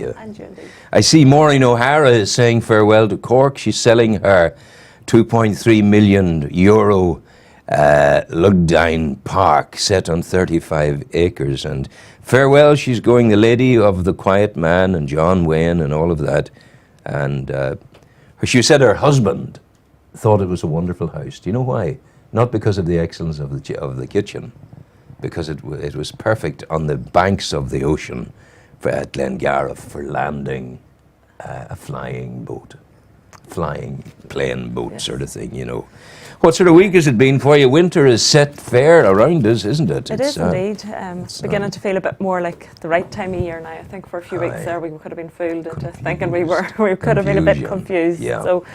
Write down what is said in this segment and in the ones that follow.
you. And you indeed. I see Maureen O'Hara is saying farewell to Cork. She's selling her €2.3 million Lugdine Park set on 35 acres. And farewell, she's going, the lady of The Quiet Man and John Wayne and all of that. And she said her husband thought it was a wonderful house. Do you know why? Not because of the excellence of the kitchen, because it was perfect on the banks of the ocean at Glengariff for landing a flying plane boat, yes, sort of thing, you know. What sort of week has it been for you? Winter is set fair around us, isn't it? It is indeed. It's beginning to feel a bit more like the right time of year now. I think for a few weeks there we could have been fooled into thinking we could have been a bit confused. Yeah. So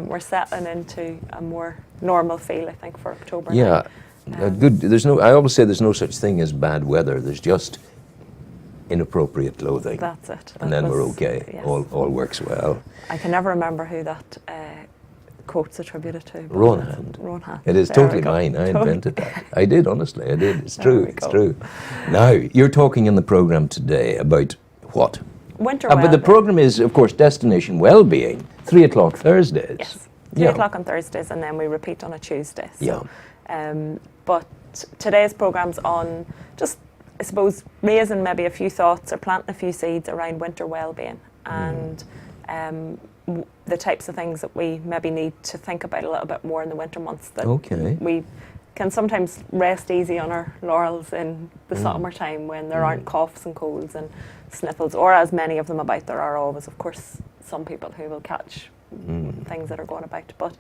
we're settling into a more normal feel, I think, for October. Yeah, good. I always say there's no such thing as bad weather. There's just inappropriate clothing. That's it. And then we're okay. Yes. All works well. I can never remember who that quote's attributed to. Rohan. It is totally mine. I invented that. I did, honestly. I did. It's true. It's true. Now, you're talking in the programme today about what? Winter well-being. But the programme is, of course, Destination Wellbeing, 3 o'clock Thursdays. Yes, 3 o'clock on Thursdays, and then we repeat on a Tuesday. So, but today's programme's on just, I suppose, raising maybe a few thoughts or planting a few seeds around winter well-being and the types of things that we maybe need to think about a little bit more in the winter months, that we can sometimes rest easy on our laurels in the summertime when there aren't coughs and colds and sniffles, or as many of them about. There are always, of course, some people who will catch things that are going about. But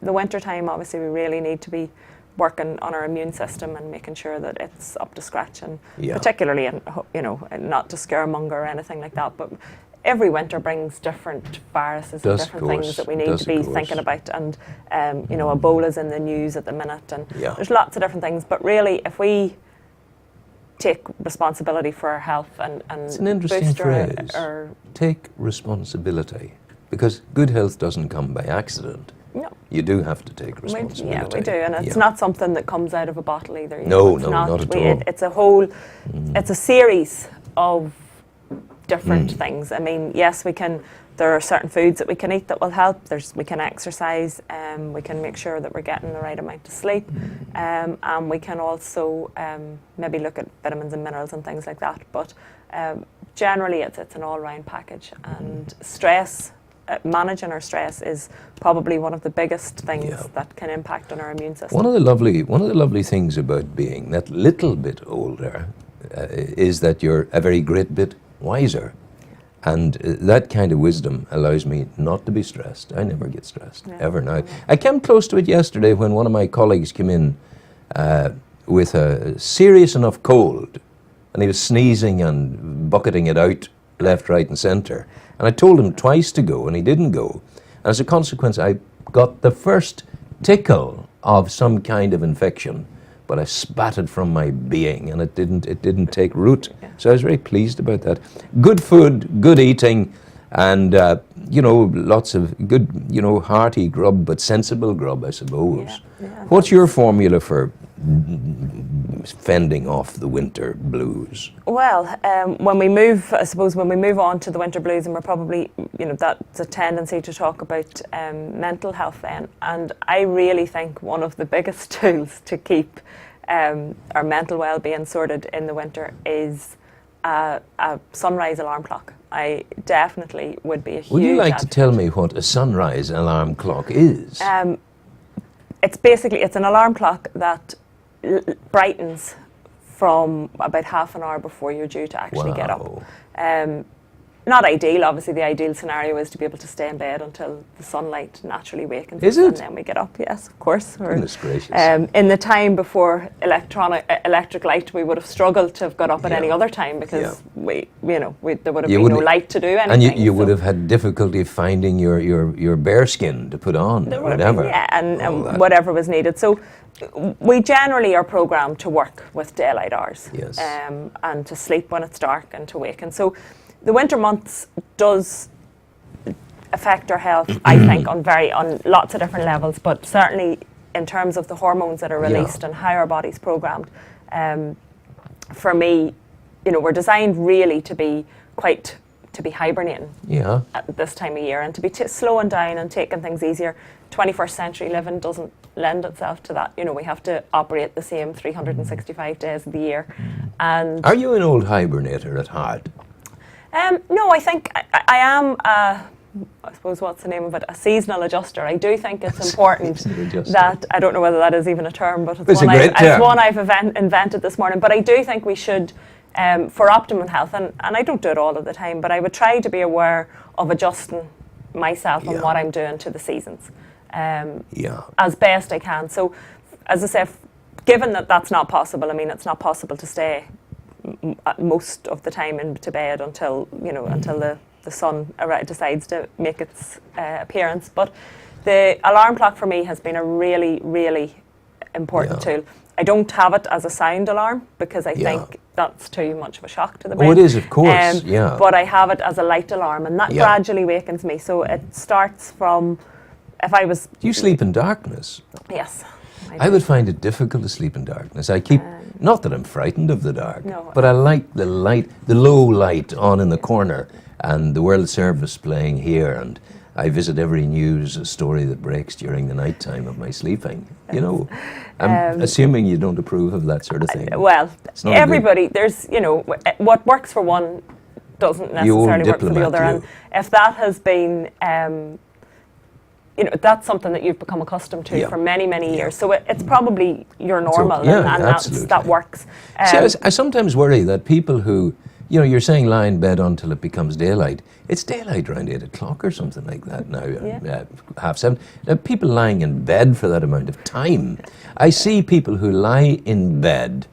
the winter time, obviously, we really need to be working on our immune system and making sure that it's up to scratch, and particularly, you know, not to scaremonger or anything like that, but every winter brings different viruses and different things that we need to be thinking about. And, you know, Ebola's in the news at the minute, and there's lots of different things. But really, if we take responsibility for our health and it's an interesting phrase, take responsibility, because good health doesn't come by accident. No. You do have to take responsibility. Yeah, we do, and it's not something that comes out of a bottle either. No, not at all. It's a whole, it's a series of different things. I mean, yes, there are certain foods that we can eat that will help. We can exercise, we can make sure that we're getting the right amount of sleep, and we can also maybe look at vitamins and minerals and things like that. But generally, it's an all-round package, and stress. Managing our stress is probably one of the biggest things that can impact on our immune system. One of the lovely things about being that little bit older is that you're a very great bit wiser, and that kind of wisdom allows me not to be stressed. I never get stressed ever now. I came close to it yesterday when one of my colleagues came in with a serious enough cold, and he was sneezing and bucketing it out left, right, and centre. And I told him twice to go, and he didn't go. And as a consequence, I got the first tickle of some kind of infection, but I spat it from my being, and it didn't take root. So I was very pleased about that. Good food, good eating, and you know, lots of good, you know, hearty grub, but sensible grub, I suppose. What's your formula for fending off the winter blues? Well, when we move on to the winter blues, and we're probably, you know, that's a tendency to talk about mental health then. And I really think one of the biggest tools to keep our mental well-being sorted in the winter is a sunrise alarm clock. I definitely would be a huge Would you like advocate. to tell me what a sunrise alarm clock is? It's an alarm clock that brightens from about half an hour before you're due to actually get up. Not ideal, obviously. The ideal scenario is to be able to stay in bed until the sunlight naturally wakens us, and then we get up. Yes, of course. Goodness gracious. In the time before electric light, we would have struggled to have got up at any other time, because there would have been no light to do anything. And you would have had difficulty finding your bear skin to put on, or whatever. And whatever was needed. So we generally are programmed to work with daylight hours, and to sleep when it's dark and to wake. And so the winter months does affect our health, I think, on lots of different levels, but certainly in terms of the hormones that are released and how our body's programmed. For me, you know, we're designed really to to be hibernating Yeah. at this time of year and to be slowing down and taking things easier. 21st century living doesn't lend itself to that. You know, we have to operate the same 365 days of the year. And Are you an old hibernator at heart? no, I think I am, I suppose, what's the name of it? A seasonal adjuster. I do think it's important that, I don't know whether that is even a term, but it's one I've invented this morning. But I do think we should, for optimum health, and I don't do it all of the time, but I would try to be aware of adjusting myself and what I'm doing to the seasons as best I can. So, as I say, given that that's not possible, I mean, it's not possible to stay most of the time into bed until, you know, until the sun decides to make its appearance. But the alarm clock for me has been a really, really important tool. I don't have it as a sound alarm because I think that's too much of a shock to the brain. Oh, it is, of course, But I have it as a light alarm, and that gradually wakens me. So it starts from, if I was... Do you sleep in darkness? Yes. I would find it difficult to sleep in darkness. I keep, not that I'm frightened of the dark, but I like the light, the low light on in the corner, and the World Service playing here, and I visit every news story that breaks during the night time of my sleeping. You know, I'm assuming you don't approve of that sort of thing. Well, everybody, there's, you know, what works for one doesn't necessarily work for the other. And if that has been, you know, that's something that you've become accustomed to for many, many years. So it's probably your normal, and that works. See, I sometimes worry that people who, you know, you're saying lie in bed until it becomes daylight. It's daylight around 8 o'clock or something like that now, 7:30. People lying in bed for that amount of time. I see people who lie in bed,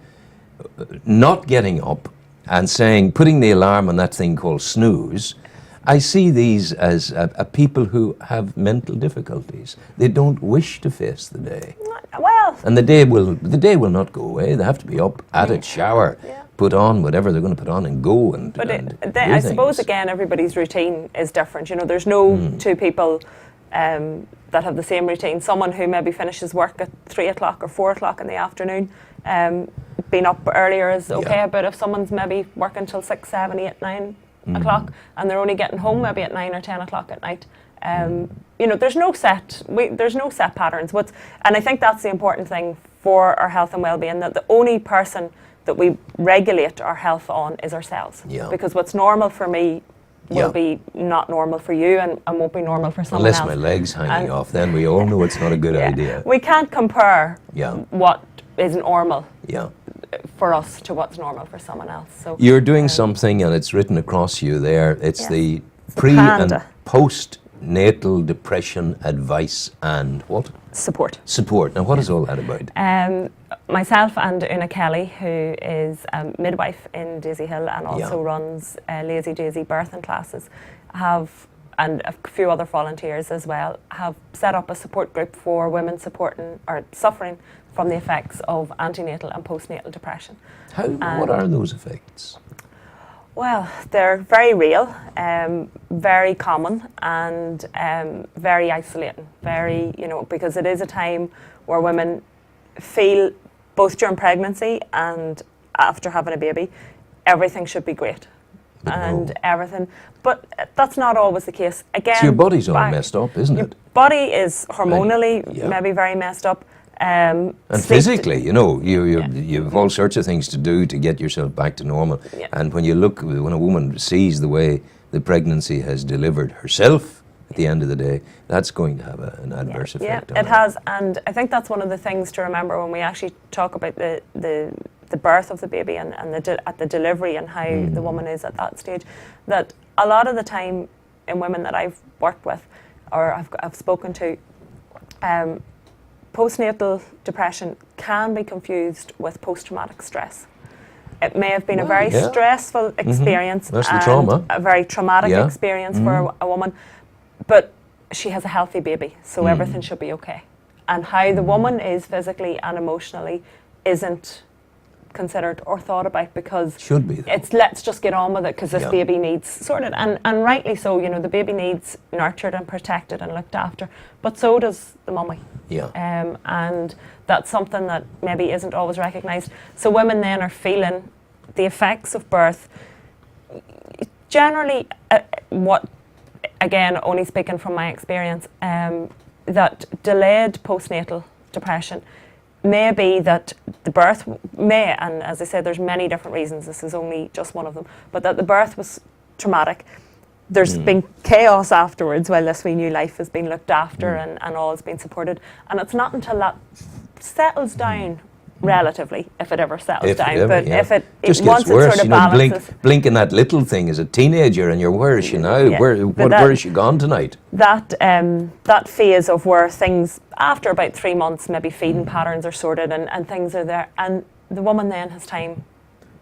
not getting up and putting the alarm on that thing called snooze. I see these as people who have mental difficulties. They don't wish to face the day. Well, and the day will not go away. They have to be up at it, shower, put on whatever they're going to put on, and go and. But I suppose again, everybody's routine is different. You know, there's no two people that have the same routine. Someone who maybe finishes work at 3 o'clock or 4 o'clock in the afternoon, being up earlier is okay. But if someone's maybe working till 6, 7, 8, 9 o'clock, and they're only getting home maybe at 9 or 10 o'clock at night. You know, there's no set patterns. And I think that's the important thing for our health and well-being, that the only person that we regulate our health on is ourselves. Because what's normal for me will be not normal for you, and won't be normal for someone else. Unless my leg's hanging off, then we all know it's not a good idea. We can't compare what is normal for us to what's normal for someone else. So you're doing something, and it's written across you there. It's the pre and postnatal depression advice and what? Support. Support. Now, what is all that about? Myself and Una Kelly, who is a midwife in Daisy Hill and also runs Lazy Daisy birthing classes, and a few other volunteers as well, have set up a support group for women supporting or suffering from the effects of antenatal and postnatal depression. What are those effects? Well, they're very real, very common, and very isolating. Very, you know, because it is a time where women feel, both during pregnancy and after having a baby, everything should be great. Everything, but that's not always the case. Again, so your body's all messed up, isn't it? Body is hormonally maybe very messed up. And physically, you know, you have all sorts of things to do to get yourself back to normal. And when a woman sees the way the pregnancy has delivered herself at the end of the day, that's going to have an adverse effect on her. It has, and I think that's one of the things to remember when we actually talk about the birth of the baby and at the delivery and how the woman is at that stage, that a lot of the time in women that I've worked with or I've spoken to, postnatal depression can be confused with post-traumatic stress. It may have been a very stressful experience and a very traumatic experience for a woman, but she has a healthy baby, so everything should be okay. And how the woman is physically and emotionally isn't considered or thought about, because should be, it's let's just get on with it because this baby needs sorted, and rightly so. You know, the baby needs nurtured and protected and looked after, but so does the mummy. And that's something that maybe isn't always recognised. So women then are feeling the effects of birth generally, what, again, only speaking from my experience, that delayed postnatal depression may be that the birth may, and as I said, there's many different reasons, this is only just one of them, but that the birth was traumatic. There's been chaos afterwards while this wee new life has been looked after and all has been supported. And it's not until that settles down, relatively, if it ever settles down. If it just once gets worse, it sort of balances. blinking that little thing as a teenager, and you're, where is she now? Yeah. Where is she gone tonight? That phase of where things, after about 3 months, maybe feeding patterns are sorted and things are there, and the woman then has time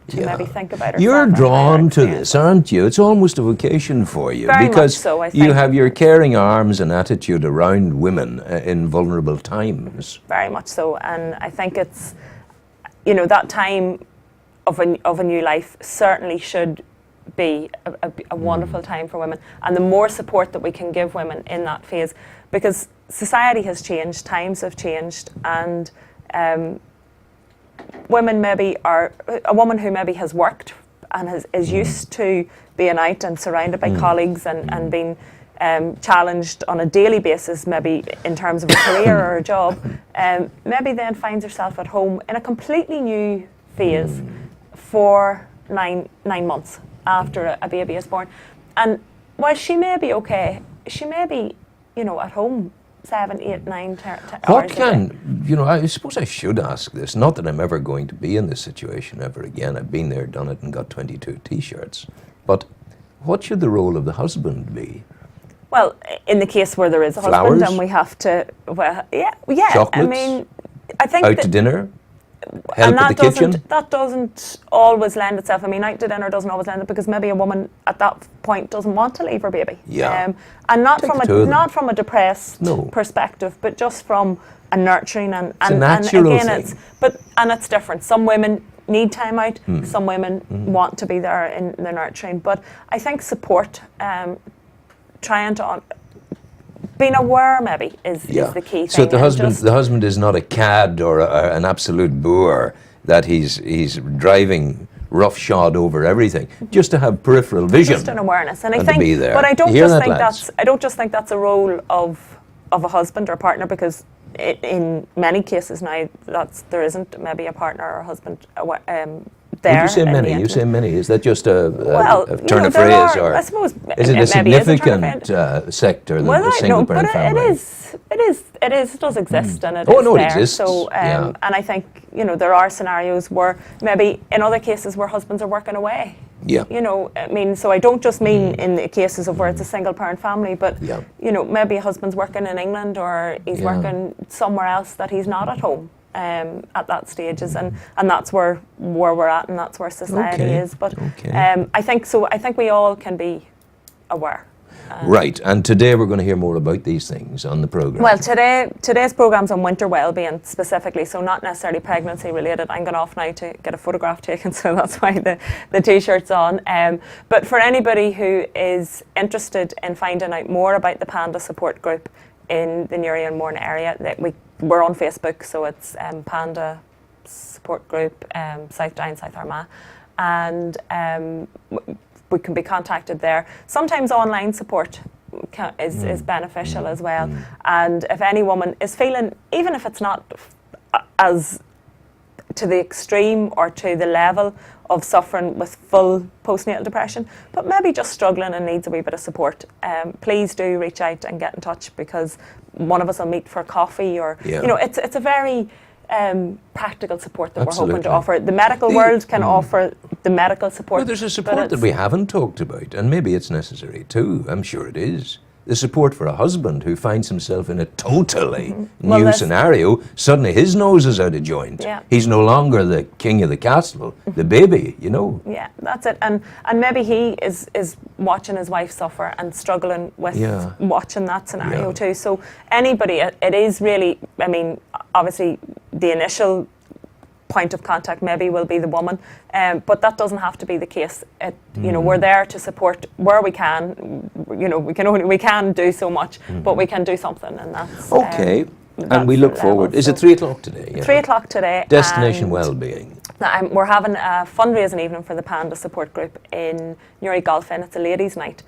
to maybe think about herself. You're drawn to this, aren't you? It's almost a vocation for you. Very because much so, I think. you have your caring arms and attitude around women in vulnerable times. Very much so, and I think it's, you know, that time of a new life certainly should be a wonderful time for women, and the more support that we can give women in that phase, because society has changed, times have changed, and women maybe are, a woman who maybe has worked and is used to being out and surrounded by colleagues and being challenged on a daily basis, maybe in terms of a career or a job, maybe then finds herself at home in a completely new phase for nine months after a baby is born. And while she may be okay, she may be, you know, at home 7, 8, 9 What hours can, you know, I suppose I should ask this, not that I'm ever going to be in this situation ever again. I've been there, done it, and got 22 T-shirts. But what should the role of the husband be? Well, in the case where there is a Flowers? husband, and we have to, well, yeah. Chocolates? I mean, I think Out to dinner? Help at the kitchen? That doesn't always lend itself. I mean, out to dinner doesn't always lend it, because maybe a woman at that point doesn't want to leave her baby. Yeah. And not Take from a depressed perspective, but just from a nurturing and It's a natural again thing. it's different. Some women need time out. Some women want to be there in the nurturing. But I think support, trying to being aware maybe is the key thing. So the husband is not a cad or an absolute boor that he's driving roughshod over everything. Just to have peripheral vision. Just an awareness, and I to think. be there. But I don't You hear just that, think lads? I don't just think that's a role of a husband or partner, because in many cases now there isn't maybe a partner or a husband there. Would you say many? You say many. Is that just a turn of there phrase, are, or I suppose is it a significant sector, well, the single parent family? It does exist, and it Oh, is no, it there. exists. So, and I think, you know, there are scenarios where maybe in other cases where husbands are working away. Yeah. You know, I mean, so I don't just mean in the cases of where it's a single parent family, but you know, maybe a husband's working in England, or he's working somewhere else that he's not at home. At that stages, and that's where we're at, and that's where society is. But I think so. I think we all can be aware. Right, and today we're going to hear more about these things on the programme. Well, today's programme's on winter wellbeing specifically, so not necessarily pregnancy related. I'm going off now to get a photograph taken, so that's why the T-shirt's on. But for anybody who is interested in finding out more about the Panda support group in the Newry and Mourne area, that we're on Facebook, so it's Panda Support Group, South Down, South Armagh, and we can be contacted there. Sometimes online support is beneficial as well, and if any woman is feeling, even if it's not as to the extreme or to the level of suffering with full postnatal depression, but maybe just struggling and needs a wee bit of support, please do reach out and get in touch, because one of us will meet for coffee, or you know, it's a very practical support that we're hoping to offer. The medical world can offer the medical support. Well, there's a support that we haven't talked about, and maybe it's necessary too. I'm sure it is. The support for a husband who finds himself in a totally new scenario. Suddenly his nose is out of joint. Yeah. He's no longer the king of the castle, the baby, you know. Yeah, that's it. And maybe he is watching his wife suffer and struggling with watching that scenario too. So anybody, it is really, I mean, obviously the initial point of contact maybe will be the woman, but that doesn't have to be the case. You know, we're there to support where we can. You know, we can do so much, but we can do something, and that's okay. And we look forward. Is it 3 o'clock today? Yeah. 3 o'clock today. Destination Wellbeing. We're having a fundraising evening for the Panda Support Group in Newry Golf Inn. It's a ladies' night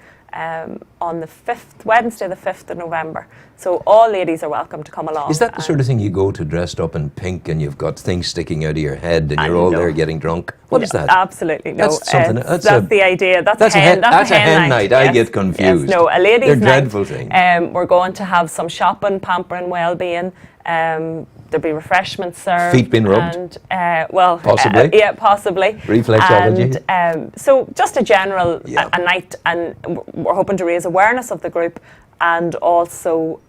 on the 5th, Wednesday the 5th of November. So all ladies are welcome to come along. Is that the sort of thing you go to dressed up in pink and you've got things sticking out of your head and you're all there getting drunk? What is that? Absolutely no. That's something. That's the idea. That's a hen night. I get confused. Yes, no, a ladies' They're night. dreadful things. We're going to have some shopping, pampering, well-being. There'll be refreshments served. Feet being rubbed? And, possibly? Yeah, possibly. Reflexology? And so just a general a night, and we're hoping to raise awareness of the group and also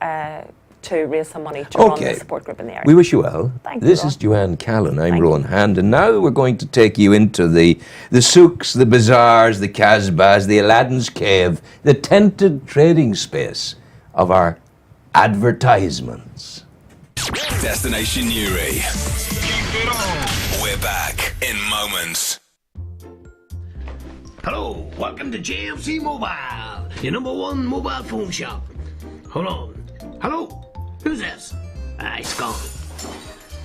to raise some money to run the support group in the area. We wish you well. Thank you, This Ron. is Joanne Callan. I'm Rowan Hand, and now we're going to take you into the souks, the bazaars, the Casbahs, the Aladdin's Cave, the tented trading space of our advertisements. Destination Newry. We're back in moments. Hello, welcome to JFC Mobile, your #1 mobile phone shop. Hold on. Hello? Who's this? It's gone.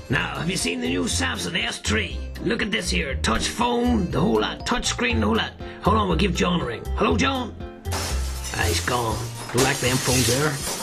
Now, have you seen the new Samsung S3? Look at this here, touch phone, the whole lot, touch screen, the whole lot. Hold on, we'll give John a ring. Hello, John? He's gone. Don't like them phones there.